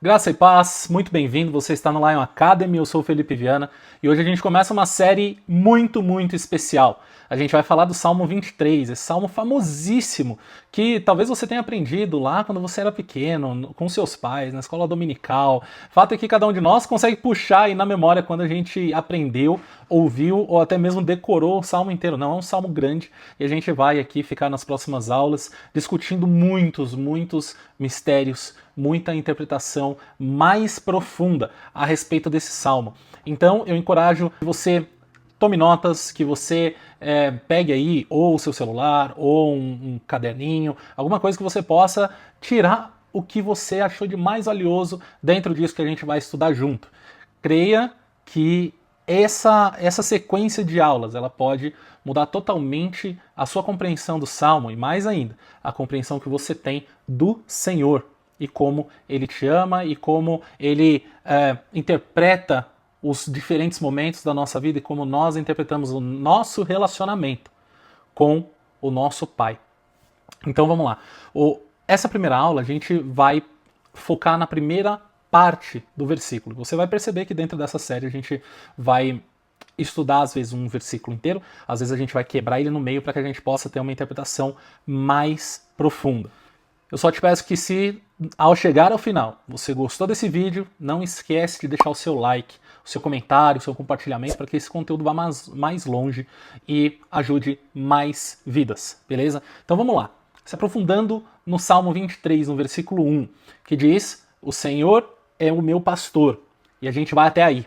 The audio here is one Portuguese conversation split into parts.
Graça e paz, muito bem-vindo. Você está no Lion Academy, eu sou o Felipe Viana e hoje a gente começa uma série muito especial. A gente vai falar do Salmo 23, esse salmo famosíssimo que talvez você tenha aprendido lá quando você era pequeno, com seus pais, na escola dominical. Fato é que cada um de nós consegue puxar aí na memória quando a gente aprendeu, ouviu ou até mesmo decorou o salmo inteiro. Não, é um salmo grande e a gente vai aqui ficar nas próximas aulas discutindo muitos mistérios, muita interpretação mais profunda a respeito desse salmo. Então eu encorajo que você tome notas, que você pegue aí ou o seu celular ou um caderninho, alguma coisa que você possa tirar o que você achou de mais valioso dentro disso que a gente vai estudar junto. Creia que essa sequência de aulas ela pode mudar totalmente a sua compreensão do Salmo e mais ainda, a compreensão que você tem do Senhor e como Ele te ama e como Ele interpreta os diferentes momentos da nossa vida e como nós interpretamos o nosso relacionamento com o nosso Pai. Então vamos lá. Essa primeira aula a gente vai focar na primeira parte do versículo. Você vai perceber que dentro dessa série a gente vai estudar às vezes um versículo inteiro, às vezes a gente vai quebrar ele no meio para que a gente possa ter uma interpretação mais profunda. Eu só te peço que se ao chegar ao final você gostou desse vídeo, não esquece de deixar o seu like, o seu comentário, o seu compartilhamento para que esse conteúdo vá mais longe e ajude mais vidas, beleza? Então vamos lá. Se aprofundando no Salmo 23, no versículo 1, que diz: "O Senhor é o meu pastor". E a gente vai até aí.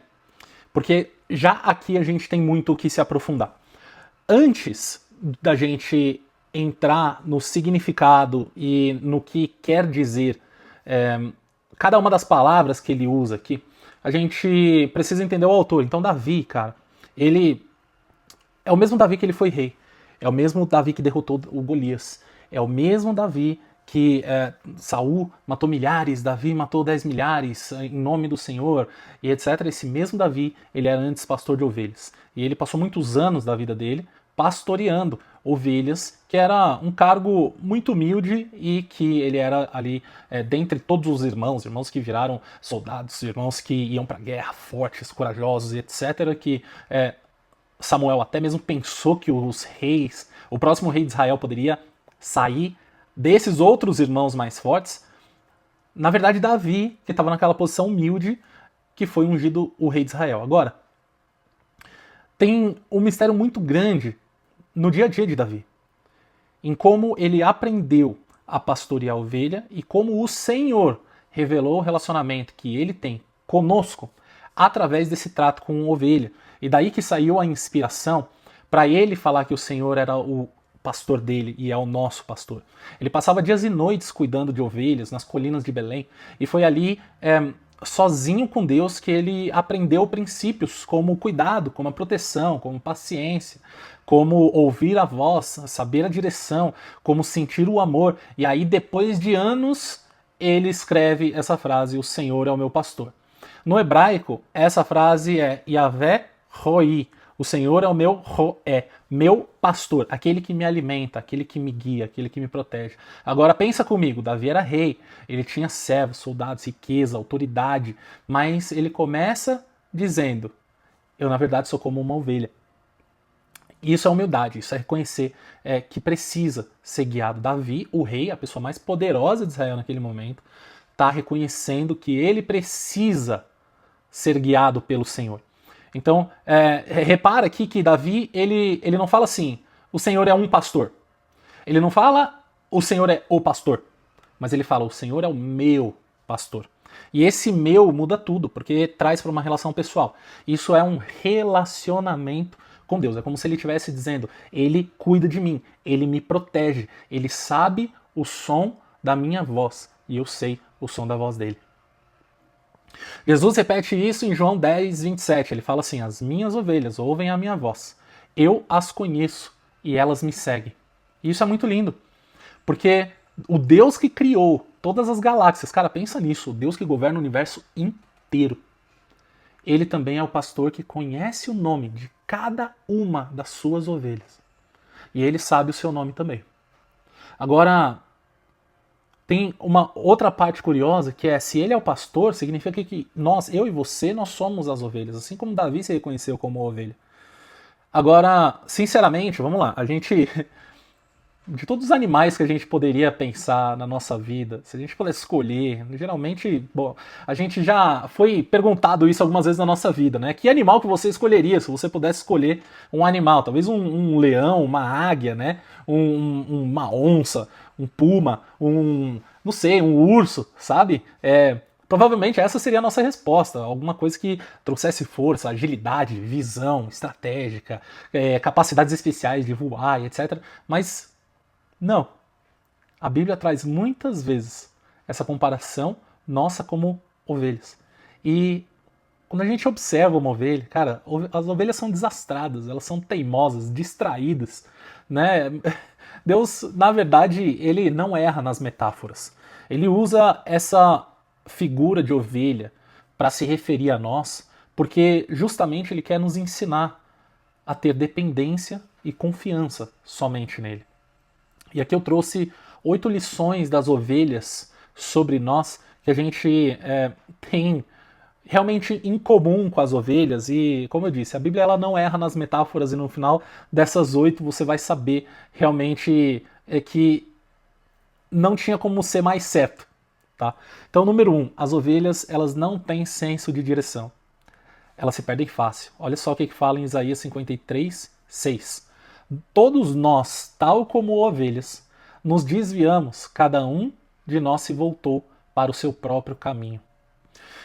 Porque já aqui a gente tem muito o que se aprofundar. Antes da gente entrar no significado e no que quer dizer cada uma das palavras que ele usa aqui, a gente precisa entender o autor. Então, Davi, cara, ele é o mesmo Davi que ele foi rei. É o mesmo Davi que derrotou o Golias. É o mesmo Davi que Saul matou milhares, Davi matou 10 milhares em nome do Senhor e etc. Esse mesmo Davi, ele era antes pastor de ovelhas. E ele passou muitos anos da vida dele pastoreando ovelhas, que era um cargo muito humilde e que ele era ali, dentre todos os irmãos que viraram soldados, irmãos que iam para a guerra, fortes, corajosos e etc., que Samuel até mesmo pensou que os reis, o próximo rei de Israel poderia sair desses outros irmãos mais fortes. Na verdade, Davi, que estava naquela posição humilde, que foi ungido o rei de Israel. Agora, tem um mistério muito grande no dia a dia de Davi, em como ele aprendeu a pastorear a ovelha e como o Senhor revelou o relacionamento que ele tem conosco através desse trato com a ovelha. E daí que saiu a inspiração para ele falar que o Senhor era o pastor dele e é o nosso pastor. Ele passava dias e noites cuidando de ovelhas nas colinas de Belém e foi ali sozinho com Deus que ele aprendeu princípios como cuidado, como a proteção, como paciência, como ouvir a voz, saber a direção, como sentir o amor. E aí depois de anos ele escreve essa frase: "O Senhor é o meu pastor". No hebraico, essa frase é Yahvé Roi. O Senhor é o meu Roé, meu pastor, aquele que me alimenta, aquele que me guia, aquele que me protege. Agora pensa comigo, Davi era rei, ele tinha servos, soldados, riqueza, autoridade, mas ele começa dizendo: eu na verdade sou como uma ovelha. Isso é humildade, isso é reconhecer que precisa ser guiado. Davi, o rei, a pessoa mais poderosa de Israel naquele momento, está reconhecendo que ele precisa ser guiado pelo Senhor. Então, repara aqui que Davi, ele não fala assim: o Senhor é um pastor. Ele não fala: o Senhor é o pastor. Mas ele fala: o Senhor é o meu pastor. E esse meu muda tudo, porque traz para uma relação pessoal. Isso é um relacionamento com Deus. É como se ele estivesse dizendo: ele cuida de mim, ele me protege, ele sabe o som da minha voz e eu sei o som da voz dele. Jesus repete isso em João 10, 27. Ele fala assim: as minhas ovelhas ouvem a minha voz, eu as conheço e elas me seguem. E isso é muito lindo, porque o Deus que criou todas as galáxias, cara, pensa nisso, o Deus que governa o universo inteiro, ele também é o pastor que conhece o nome de cada uma das suas ovelhas. E ele sabe o seu nome também. Agora, tem uma outra parte curiosa, que é, se ele é o pastor, significa que nós, eu e você, nós somos as ovelhas, assim como Davi se reconheceu como ovelha. Agora, sinceramente, vamos lá, a gente, de todos os animais que a gente poderia pensar na nossa vida, se a gente pudesse escolher, geralmente, bom, a gente já foi perguntado isso algumas vezes na nossa vida, né? Que animal que você escolheria se você pudesse escolher um animal? Talvez um leão, uma águia, né? Uma onça, um puma, não sei, um urso, sabe? Provavelmente essa seria a nossa resposta, alguma coisa que trouxesse força, agilidade, visão estratégica, capacidades especiais de voar, etc. Mas não. A Bíblia traz muitas vezes essa comparação nossa como ovelhas. E quando a gente observa uma ovelha, cara, as ovelhas são desastradas, elas são teimosas, distraídas, né? Deus, na verdade, ele não erra nas metáforas. Ele usa essa figura de ovelha para se referir a nós, porque justamente ele quer nos ensinar a ter dependência e confiança somente nele. E aqui eu trouxe 8 lições das ovelhas sobre nós que a gente tem realmente em comum com as ovelhas. E, como eu disse, a Bíblia ela não erra nas metáforas, e no final dessas 8 você vai saber realmente que não tinha como ser mais certo. Tá? Então, número 1, as ovelhas elas não têm senso de direção. Elas se perdem fácil. Olha só o que fala em Isaías 53, 6. Todos nós, tal como ovelhas, nos desviamos, cada um de nós se voltou para o seu próprio caminho.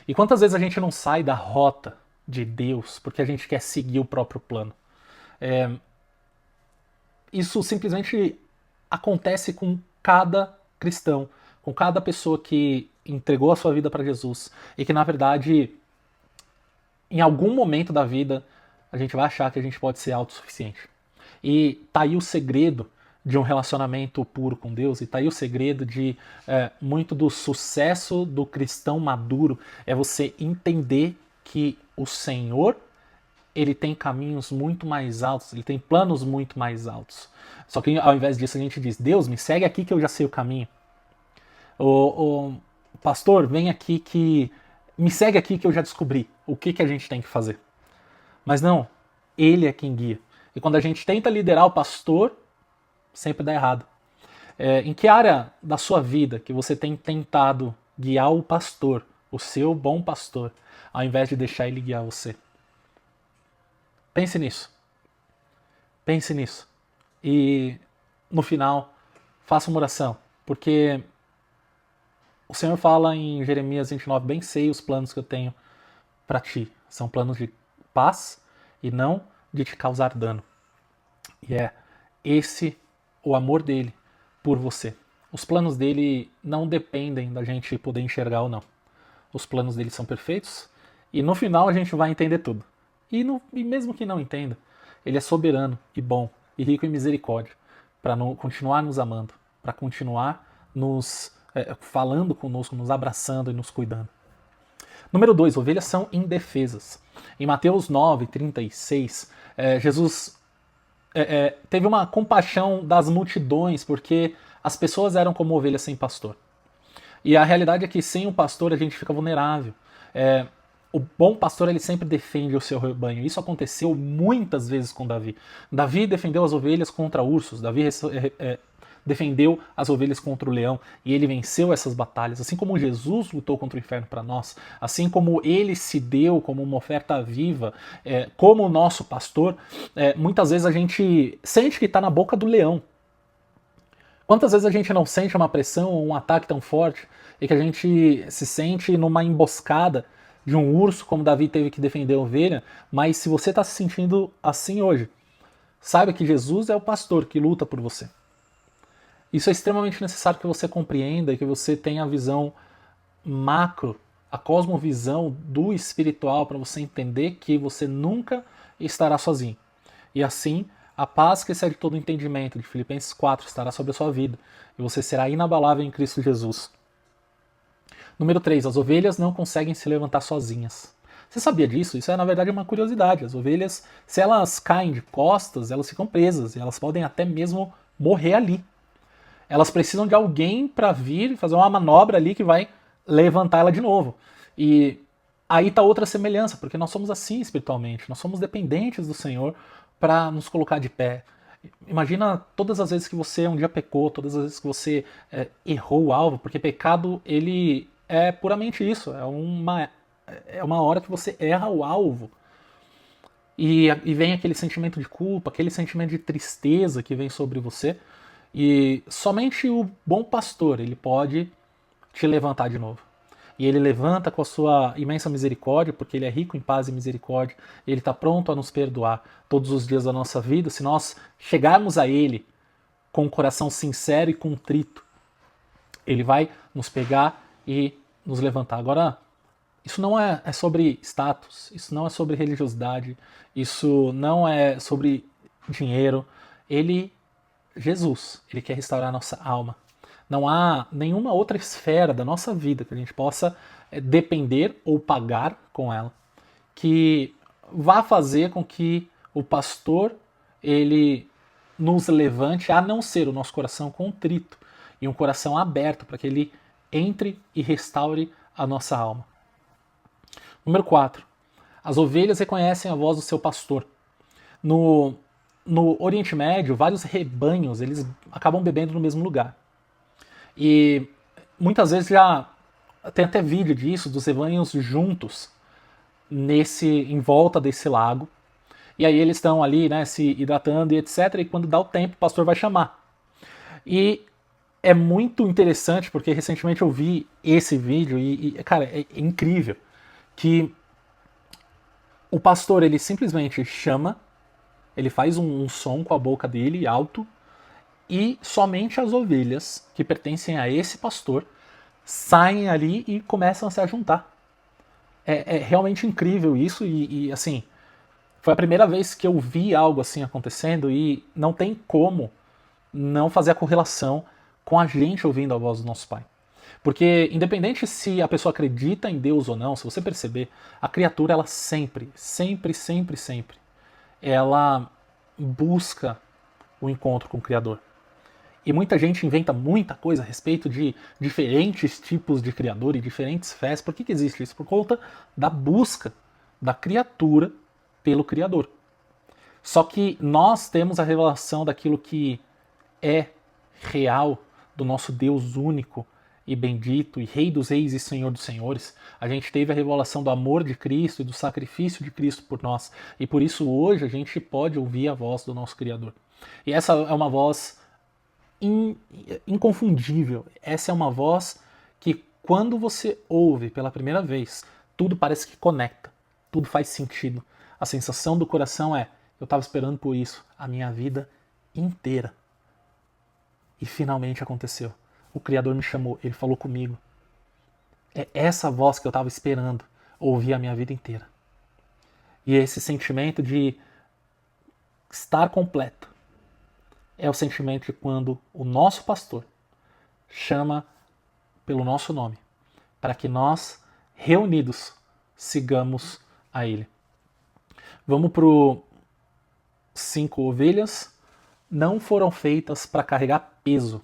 E quantas vezes a gente não sai da rota de Deus porque a gente quer seguir o próprio plano? Isso simplesmente acontece com cada cristão, com cada pessoa que entregou a sua vida para Jesus e que, na verdade, em algum momento da vida, a gente vai achar que a gente pode ser autossuficiente. E tá aí o segredo de um relacionamento puro com Deus, e tá aí o segredo de muito do sucesso do cristão maduro, é você entender que o Senhor, ele tem caminhos muito mais altos, ele tem planos muito mais altos. Só que ao invés disso a gente diz, Deus, me segue aqui que eu já sei o caminho. O pastor, vem aqui que... me segue aqui que eu já descobri o que a gente tem que fazer. Mas não, ele é quem guia. E quando a gente tenta liderar o pastor, sempre dá errado. Em que área da sua vida que você tem tentado guiar o pastor, o seu bom pastor, ao invés de deixar ele guiar você? Pense nisso. Pense nisso. E no final, faça uma oração. Porque o Senhor fala em Jeremias 29, bem sei os planos que eu tenho para ti. São planos de paz e não de te causar dano. E é esse o amor dele por você. Os planos dele não dependem da gente poder enxergar ou não. Os planos dele são perfeitos e no final a gente vai entender tudo. E mesmo que não entenda, ele é soberano e bom e rico em misericórdia para continuar nos amando, para continuar nos falando conosco, nos abraçando e nos cuidando. Número 2, ovelhas são indefesas. Em Mateus 9, 36, Jesus teve uma compaixão das multidões, porque as pessoas eram como ovelhas sem pastor. E a realidade é que sem o pastor a gente fica vulnerável. O bom pastor ele sempre defende o seu rebanho. Isso aconteceu muitas vezes com Davi. Davi defendeu as ovelhas contra ursos. Davi defendeu as ovelhas contra o leão e ele venceu essas batalhas, assim como Jesus lutou contra o inferno para nós, assim como ele se deu como uma oferta viva, como o nosso pastor. Muitas vezes a gente sente que está na boca do leão. Quantas vezes a gente não sente uma pressão ou um ataque tão forte e que a gente se sente numa emboscada de um urso, como Davi teve que defender a ovelha? Mas se você está se sentindo assim hoje, saiba que Jesus é o pastor que luta por você. Isso é extremamente necessário que você compreenda e que você tenha a visão macro, a cosmovisão do espiritual, para você entender que você nunca estará sozinho. E assim, a paz que excede todo o entendimento, de Filipenses 4, estará sobre a sua vida. E você será inabalável em Cristo Jesus. Número 3, as ovelhas não conseguem se levantar sozinhas. Você sabia disso? Isso é, na verdade, uma curiosidade. As ovelhas, se elas caem de costas, elas ficam presas. E elas podem até mesmo morrer ali. elas precisam de alguém para vir e fazer uma manobra ali que vai levantar ela de novo. E aí está outra semelhança, porque nós somos assim espiritualmente, nós somos dependentes do Senhor para nos colocar de pé. Imagina todas as vezes que você um dia pecou, todas as vezes que você errou o alvo, porque pecado ele é puramente isso, é uma hora que você erra o alvo. E vem aquele sentimento de culpa, aquele sentimento de tristeza que vem sobre você. E somente o bom pastor ele pode te levantar de novo. E ele levanta com a sua imensa misericórdia, porque ele é rico em paz e misericórdia. Ele está pronto a nos perdoar todos os dias da nossa vida, se nós chegarmos a ele com um coração sincero e contrito. Ele vai nos pegar e nos levantar. Agora, isso não é sobre status, isso não é sobre religiosidade, isso não é sobre dinheiro. Jesus, ele quer restaurar a nossa alma. Não há nenhuma outra esfera da nossa vida que a gente possa depender ou pagar com ela que vá fazer com que o pastor ele nos levante, a não ser o nosso coração contrito e um coração aberto para que ele entre e restaure a nossa alma. Número 4. As ovelhas reconhecem a voz do seu pastor. No Oriente Médio, vários rebanhos eles acabam bebendo no mesmo lugar. E muitas vezes já tem até vídeo disso, dos rebanhos juntos em volta desse lago. E aí eles estão ali, né, se hidratando e etc. E quando dá o tempo, o pastor vai chamar. E é muito interessante, porque recentemente eu vi esse vídeo cara, é incrível. Que o pastor, ele simplesmente chama, ele faz um som com a boca dele, alto, e somente as ovelhas que pertencem a esse pastor saem ali e começam a se juntar. É realmente incrível isso e assim, foi a primeira vez que eu vi algo assim acontecendo e não tem como não fazer a correlação com a gente ouvindo a voz do nosso Pai. Porque independente se a pessoa acredita em Deus ou não, se você perceber, a criatura ela sempre, ela busca o encontro com o Criador. E muita gente inventa muita coisa a respeito de diferentes tipos de criador e diferentes fés. Por que existe isso? Por conta da busca da criatura pelo Criador. Só que nós temos a revelação daquilo que é real, do nosso Deus único e bendito, e Rei dos Reis e Senhor dos Senhores. A gente teve a revelação do amor de Cristo e do sacrifício de Cristo por nós. E por isso hoje a gente pode ouvir a voz do nosso Criador. E essa é uma voz inconfundível. Essa é uma voz que quando você ouve pela primeira vez, tudo parece que conecta, tudo faz sentido. A sensação do coração é: eu estava esperando por isso a minha vida inteira. E finalmente aconteceu. O Criador me chamou, ele falou comigo. É essa voz que eu estava esperando ouvir a minha vida inteira. E esse sentimento de estar completo é o sentimento de quando o nosso pastor chama pelo nosso nome, para que nós, reunidos, sigamos a ele. Vamos para o 5 ovelhas não foram feitas para carregar peso.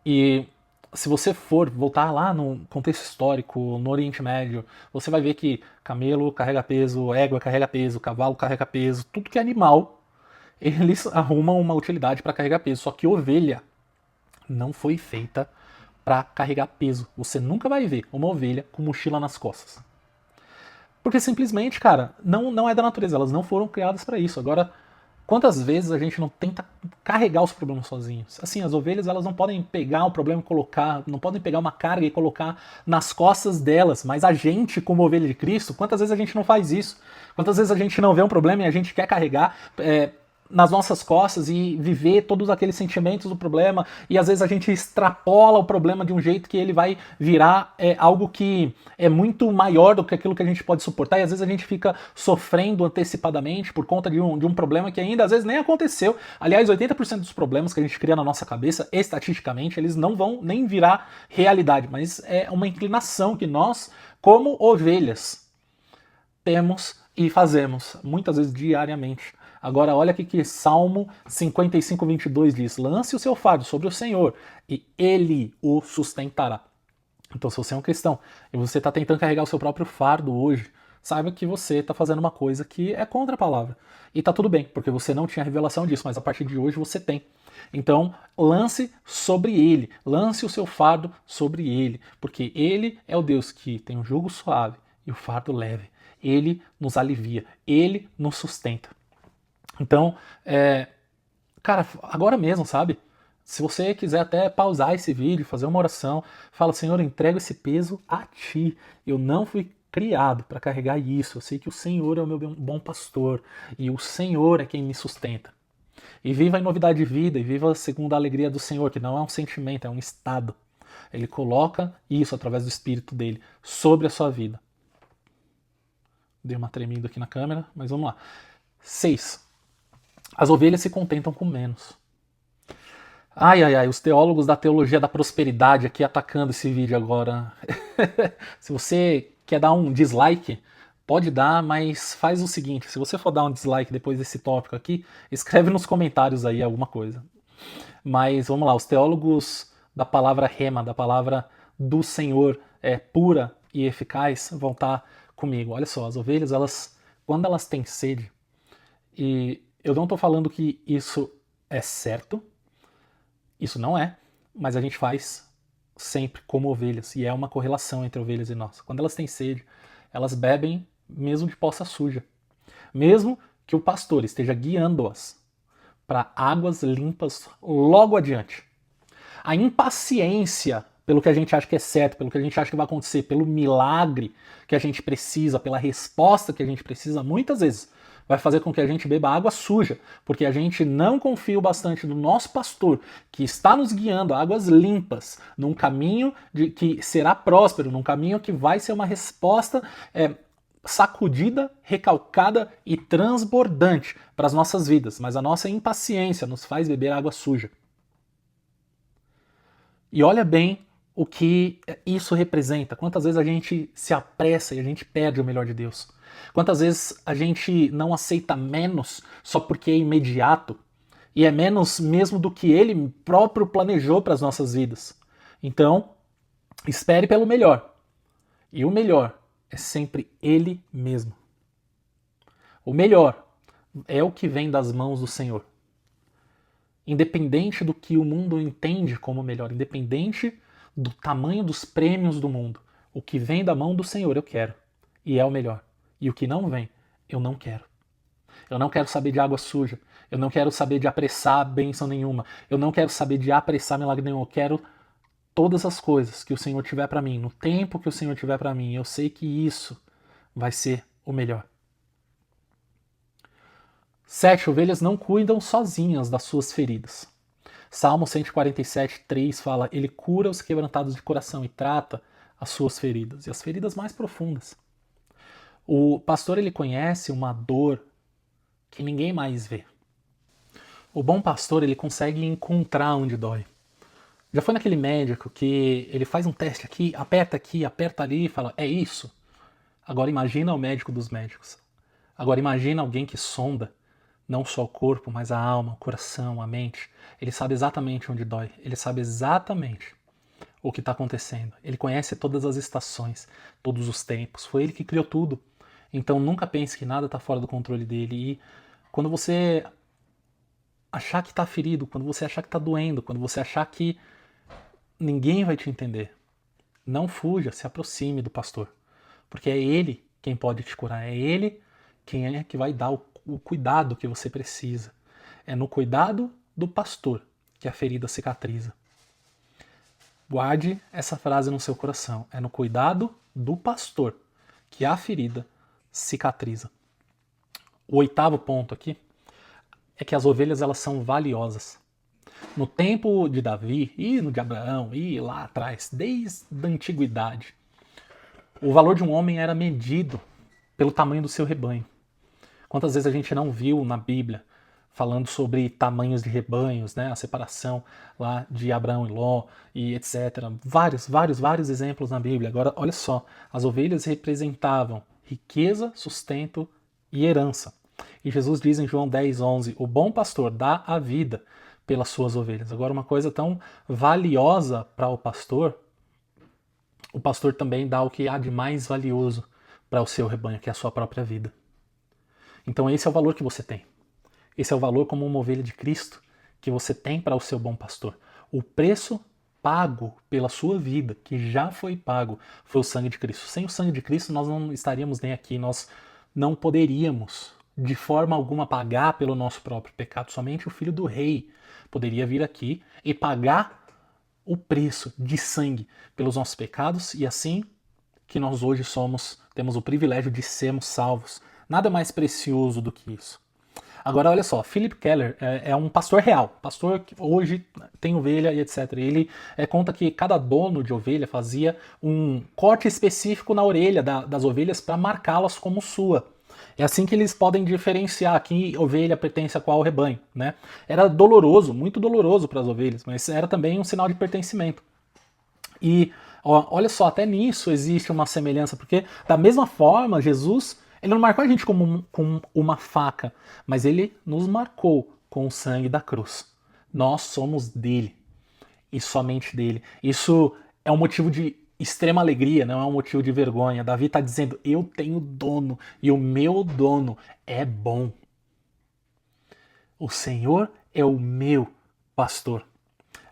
E se você for voltar lá no contexto histórico, no Oriente Médio, você vai ver que camelo carrega peso, égua carrega peso, cavalo carrega peso, tudo que é animal, eles arrumam uma utilidade para carregar peso. Só que ovelha não foi feita para carregar peso. Você nunca vai ver uma ovelha com mochila nas costas. Porque simplesmente, cara, não é da natureza. Elas não foram criadas para isso. Agora, quantas vezes a gente não tenta carregar os problemas sozinhos? Assim, as ovelhas elas não podem pegar um problema e colocar, não podem pegar uma carga e colocar nas costas delas. Mas a gente, como ovelha de Cristo, quantas vezes a gente não faz isso? Quantas vezes a gente não vê um problema e a gente quer carregar nas nossas costas e viver todos aqueles sentimentos do problema, e às vezes a gente extrapola o problema de um jeito que ele vai virar algo que é muito maior do que aquilo que a gente pode suportar, e às vezes a gente fica sofrendo antecipadamente por conta de um problema que ainda às vezes nem aconteceu. Aliás, 80% dos problemas que a gente cria na nossa cabeça, estatisticamente, eles não vão nem virar realidade, mas é uma inclinação que nós, como ovelhas, temos e fazemos, muitas vezes diariamente. Agora olha o que Salmo 55, 22 diz: lance o seu fardo sobre o Senhor e Ele o sustentará. Então, se você é um cristão e você está tentando carregar o seu próprio fardo hoje, saiba que você está fazendo uma coisa que é contra a palavra. E está tudo bem, porque você não tinha revelação disso, mas a partir de hoje você tem. Então, lance sobre ele, lance o seu fardo sobre ele, porque ele é o Deus que tem um jugo suave e o fardo leve. Ele nos alivia, ele nos sustenta. Então, cara, agora mesmo, sabe? Se você quiser até pausar esse vídeo, fazer uma oração, fala: Senhor, eu entrego esse peso a Ti. Eu não fui criado para carregar isso. Eu sei que o Senhor é o meu bom pastor e o Senhor é quem me sustenta. E viva em novidade de vida e viva segundo a alegria do Senhor, que não é um sentimento, é um estado. Ele coloca isso através do Espírito dele sobre a sua vida. Dei uma tremida aqui na câmera, mas vamos lá. 6. As ovelhas se contentam com menos. Ai, ai, ai, os teólogos da teologia da prosperidade aqui atacando esse vídeo agora. Se você quer dar um dislike, pode dar, mas faz o seguinte: se você for dar um dislike depois desse tópico aqui, escreve nos comentários aí alguma coisa. Mas vamos lá, os teólogos da palavra rema, da palavra do Senhor pura e eficaz, vão estar comigo. Olha só, as ovelhas, quando elas têm sede, e eu não estou falando que isso é certo, isso não é, mas a gente faz sempre como ovelhas, e é uma correlação entre ovelhas e nós. Quando elas têm sede, elas bebem mesmo de poça suja, mesmo que o pastor esteja guiando-as para águas limpas logo adiante. A impaciência pelo que a gente acha que é certo, pelo que a gente acha que vai acontecer, pelo milagre que a gente precisa, pela resposta que a gente precisa, muitas vezes vai fazer com que a gente beba água suja, porque a gente não confia o bastante no nosso pastor, que está nos guiando a águas limpas, num caminho que será próspero, num caminho que vai ser uma resposta sacudida, recalcada e transbordante para as nossas vidas, mas a nossa impaciência nos faz beber água suja. E olha bem o que isso representa. Quantas vezes a gente se apressa e a gente perde o melhor de Deus. Quantas vezes a gente não aceita menos só porque é imediato e é menos mesmo do que Ele próprio planejou para as nossas vidas. Então, espere pelo melhor. E o melhor é sempre Ele mesmo. O melhor é o que vem das mãos do Senhor. Independente do que o mundo entende como melhor, independente do tamanho dos prêmios do mundo, o que vem da mão do Senhor eu quero, e é o melhor. E o que não vem, eu não quero. Eu não quero saber de água suja, eu não quero saber de apressar bênção nenhuma, eu não quero saber de apressar milagre nenhum, eu quero todas as coisas que o Senhor tiver para mim, no tempo que o Senhor tiver para mim. Eu sei que isso vai ser o melhor. 7. Ovelhas não cuidam sozinhas das suas feridas. Salmo 147, 3 fala: Ele cura os quebrantados de coração e trata as suas feridas, e as feridas mais profundas. O pastor, ele conhece uma dor que ninguém mais vê. O bom pastor, ele consegue encontrar onde dói. Já foi naquele médico que ele faz um teste aqui, aperta ali e fala: é isso? Agora imagina o médico dos médicos. Agora imagina alguém que sonda não só o corpo, mas a alma, o coração, a mente. Ele sabe exatamente onde dói. Ele sabe exatamente o que está acontecendo. Ele conhece todas as estações, todos os tempos. Foi ele que criou tudo. Então nunca pense que nada está fora do controle dele. E quando você achar que está ferido, quando você achar que está doendo, quando você achar que ninguém vai te entender, não fuja, se aproxime do pastor. Porque é ele quem pode te curar. É ele quem é que vai dar o cuidado que você precisa. É no cuidado do pastor que a ferida cicatriza. Guarde essa frase no seu coração. É no cuidado do pastor que a ferida cicatriza. O 8º ponto aqui é que as ovelhas, elas são valiosas. No tempo de Davi e no de Abraão e lá atrás, desde a antiguidade, o valor de um homem era medido pelo tamanho do seu rebanho. Quantas vezes a gente não viu na Bíblia falando sobre tamanhos de rebanhos, né? A separação lá de Abraão e Ló e etc. Vários exemplos na Bíblia. Agora, olha só, as ovelhas representavam riqueza, sustento e herança. E Jesus diz em João 10:11, o bom pastor dá a vida pelas suas ovelhas. Agora, uma coisa tão valiosa para o pastor também dá o que há de mais valioso para o seu rebanho, que é a sua própria vida. Então esse é o valor que você tem. Esse é o valor como uma ovelha de Cristo que você tem para o seu bom pastor. O preço pago pela sua vida, que já foi pago, foi o sangue de Cristo. Sem o sangue de Cristo nós não estaríamos nem aqui, nós não poderíamos de forma alguma pagar pelo nosso próprio pecado. Somente o Filho do Rei poderia vir aqui e pagar o preço de sangue pelos nossos pecados, e assim que nós hoje temos o privilégio de sermos salvos. Nada mais precioso do que isso. Agora, olha só, Philip Keller é um pastor real, pastor que hoje tem ovelha e etc. Ele conta que cada dono de ovelha fazia um corte específico na orelha das ovelhas para marcá-las como sua. É assim que eles podem diferenciar que ovelha pertence a qual rebanho, né? Era doloroso, muito doloroso para as ovelhas, mas era também um sinal de pertencimento. E olha só, até nisso existe uma semelhança, porque da mesma forma, Jesus, ele não marcou a gente com uma faca, mas ele nos marcou com o sangue da cruz. Nós somos dele, e somente dele. Isso é um motivo de extrema alegria, não é um motivo de vergonha. Davi está dizendo, eu tenho dono, e o meu dono é bom. O Senhor é o meu pastor.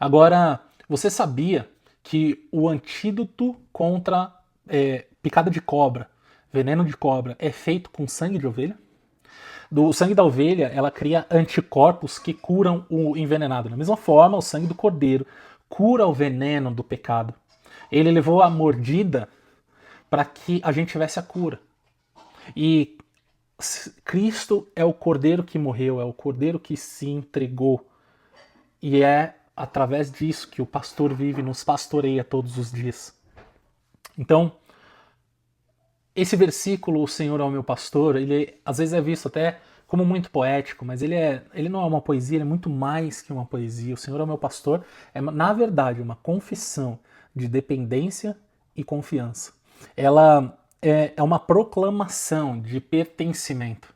Agora, você sabia que o antídoto contra picada de cobra, veneno de cobra, é feito com sangue de ovelha? Do sangue da ovelha, ela cria anticorpos que curam o envenenado. Da mesma forma, o sangue do cordeiro cura o veneno do pecado. Ele levou a mordida para que a gente tivesse a cura. E Cristo é o cordeiro que morreu, é o cordeiro que se entregou. E é através disso que o pastor vive, nos pastoreia todos os dias. Então, esse versículo, o Senhor é o meu pastor, ele às vezes é visto até como muito poético, mas ele não é uma poesia, ele é muito mais que uma poesia. O Senhor é o meu pastor é, na verdade, uma confissão de dependência e confiança. Ela é uma proclamação de pertencimento.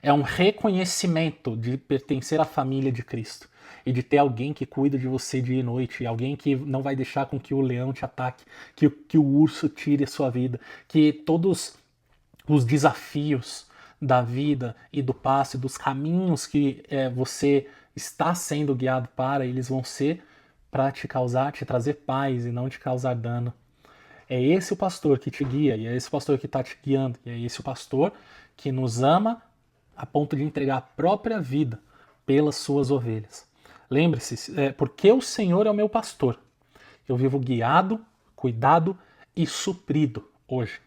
É um reconhecimento de pertencer à família de Cristo e de ter alguém que cuida de você dia e noite, alguém que não vai deixar com que o leão te ataque, que o urso tire a sua vida, que todos os desafios da vida e do passe, dos caminhos que você está sendo guiado para, eles vão ser para te trazer paz e não te causar dano. É esse o pastor que te guia, e é esse o pastor que está te guiando, e é esse o pastor que nos ama a ponto de entregar a própria vida pelas suas ovelhas. Lembre-se, porque o Senhor é o meu pastor, eu vivo guiado, cuidado e suprido hoje.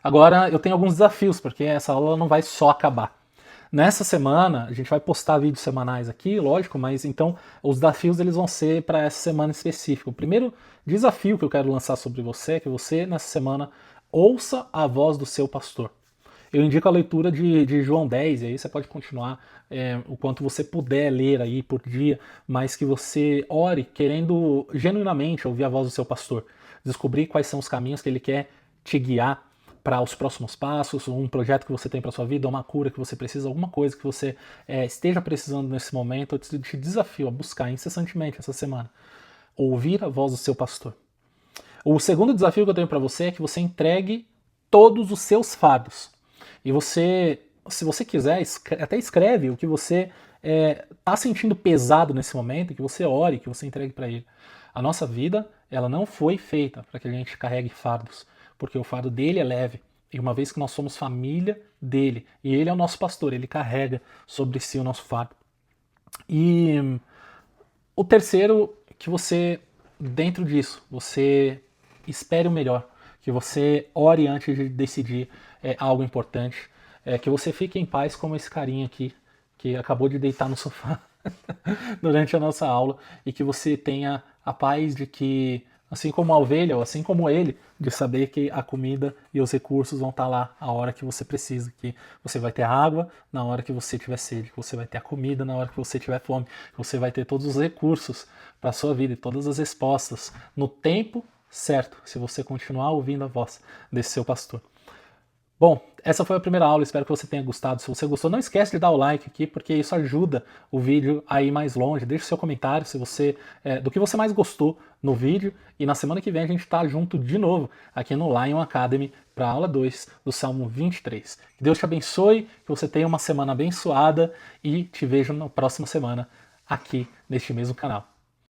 Agora eu tenho alguns desafios, porque essa aula não vai só acabar. Nessa semana, a gente vai postar vídeos semanais aqui, lógico, mas então os desafios eles vão ser para essa semana específica. O primeiro desafio que eu quero lançar sobre você é que você, nessa semana, ouça a voz do seu pastor. Eu indico a leitura de João 10, e aí você pode continuar o quanto você puder ler aí por dia, mas que você ore querendo genuinamente ouvir a voz do seu pastor, descobrir quais são os caminhos que ele quer te guiar para os próximos passos, um projeto que você tem para sua vida, uma cura que você precisa, alguma coisa que você esteja precisando nesse momento. Eu te desafio a buscar incessantemente essa semana, ouvir a voz do seu pastor. O segundo desafio que eu tenho para você é que você entregue todos os seus fardos. E você, se você quiser, até escreve o que você está sentindo pesado nesse momento, e que você ore, que você entregue para ele. A nossa vida, ela não foi feita para que a gente carregue fardos, porque o fardo dele é leve. E uma vez que nós somos família dele, e ele é o nosso pastor, ele carrega sobre si o nosso fardo. E o terceiro, que você, dentro disso, você espere o melhor, que você ore antes de decidir algo importante, que você fique em paz como esse carinha aqui, que acabou de deitar no sofá durante a nossa aula, e que você tenha a paz de que, assim como a ovelha, ou assim como ele, de saber que a comida e os recursos vão estar lá a hora que você precisa, que você vai ter água na hora que você tiver sede, que você vai ter a comida na hora que você tiver fome, que você vai ter todos os recursos para a sua vida e todas as respostas no tempo certo, se você continuar ouvindo a voz desse seu pastor. Bom, essa foi a primeira aula, espero que você tenha gostado. Se você gostou, não esquece de dar o like aqui, porque isso ajuda o vídeo a ir mais longe. Deixe seu comentário se você do que você mais gostou no vídeo. E na semana que vem a gente está junto de novo aqui no Lion Academy para a aula 2 do Salmo 23. Que Deus te abençoe, que você tenha uma semana abençoada e te vejo na próxima semana aqui neste mesmo canal.